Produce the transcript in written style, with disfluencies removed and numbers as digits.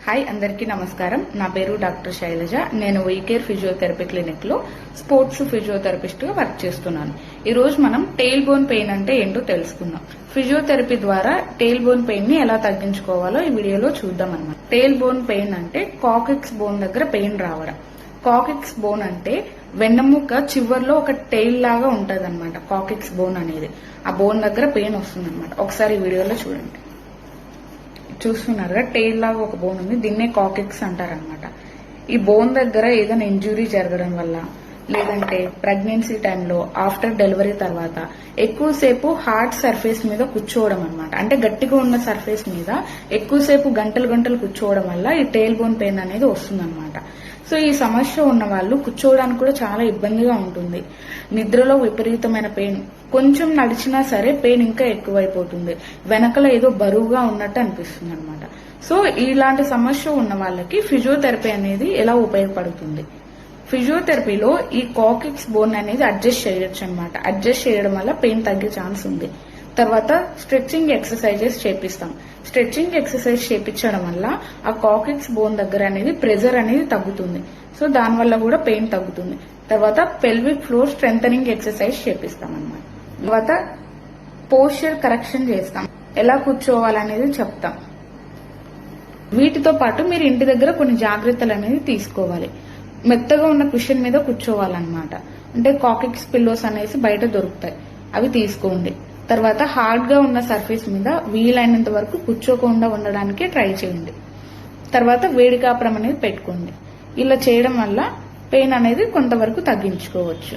Hi అందరికీ నమస్కారం. నా పేరు డాక్టర్ శైలజ. నేను వీకేర్ ఫిజియోథెరపీ క్లినిక్ లో స్పోర్ట్స్ ఫిజియోథెరపిస్ట్ గా వర్క్ చేస్తున్నాను. ఈ రోజు మనం టెయిల్ బోన్ పెయిన్ అంటే ఏంటో తెలుసుకుందాం. ఫిజియోథెరపీ ద్వారా టెయిల్ బోన్ పెయిన్ ని ఎలా తగ్గించుకోవాలో ఈ వీడియోలో చూద్దాం అన్నమాట. టెయిల్ బోన్ పెయిన్ అంటే కాకిక్స్ బోన్ దగ్గర పెయిన్ రావడం. కాకిక్స్ బోన్ అంటే వెన్నెముక చివర్లో ఒక టెయిల్ లాగా ఉంటది అనమాట. కాకిక్స్ బోన్ అనేది ఆ బోన్ దగ్గర పెయిన్ వస్తుంది అనమాట. ఒకసారి ఈ వీడియోలో చూడండి. చూస్తున్నారుగా టెయిల్ లాగా ఒక బోన్ ఉంది. దీన్నే కాకిక్స్ అంటారనమాట. ఈ బోన్ దగ్గర ఏదైనా ఇంజురీ జరగడం వల్ల, లేదంటే ప్రెగ్నెన్సీ టైంలో, ఆఫ్టర్ డెలివరీ తర్వాత ఎక్కువసేపు హార్డ్ సర్ఫేస్ మీద కూర్చోవడం అనమాట. అంటే గట్టిగా ఉన్న సర్ఫేస్ మీద ఎక్కువసేపు గంటలు గంటలు కూర్చోవడం వల్ల ఈ టెయిల్ బోన్ పెయిన్ అనేది వస్తుందన్నమాట. సో ఈ సమస్య ఉన్న వాళ్ళు కూర్చోవడానికి కూడా చాలా ఇబ్బందిగా ఉంటుంది. నిద్రలో విపరీతమైన పెయిన్, కొంచెం నడిచినా సరే పెయిన్ ఇంకా ఎక్కువైపోతుంది. వెనకలో ఏదో బరువుగా ఉన్నట్టు అనిపిస్తుంది అనమాట. సో ఇలాంటి సమస్య ఉన్న వాళ్ళకి ఫిజియోథెరపీ అనేది ఎలా ఉపయోగపడుతుంది? ఫిజియోథెరపీలో ఈ కాకిక్స్ బోన్ అనేది అడ్జస్ట్ చేయొచ్చు అనమాట. అడ్జస్ట్ చేయడం వల్ల పెయిన్ తగ్గే ఛాన్స్ ఉంది. తర్వాత స్ట్రెచ్చింగ్ ఎక్సర్సైజెస్ చేపిస్తాం. స్ట్రెచ్చింగ్ ఎక్సర్సైజ్ చేపించడం వల్ల ఆ కాకిక్స్ బోన్ దగ్గర అనేది ప్రెజర్ అనేది తగ్గుతుంది. సో దానివల్ల కూడా పెయిన్ తగ్గుతుంది. తర్వాత పెల్విక్ ఫ్లోర్ స్ట్రెంథనింగ్ ఎక్సర్సైజ్ చేపిస్తాం అన్నమాట. తర్వాత పోస్చర్ కరెక్షన్ చేస్తాం. ఎలా కూర్చోవాలనేది చెప్తాం. వీటితో పాటు మీరు ఇంటి దగ్గర కొన్ని జాగ్రత్తలు అనేది తీసుకోవాలి. మెత్తగా ఉన్న కుషన్ మీద కూర్చోవాలన్నమాట. అంటే కాకిక్స్ పిల్లోస్ అనేసి బయట దొరుకుతాయి, అవి తీసుకోండి. తర్వాత హార్డ్ గా ఉన్న సర్ఫేస్ మీద వీలైనంత వరకు కూర్చోకుండా ఉండడానికి ట్రై చేయండి. తర్వాత వేడి కాపడం అనేది పెట్టుకోండి. ఇలా చేయడం వల్ల పెయిన్ అనేది కొంతవరకు తగ్గించుకోవచ్చు.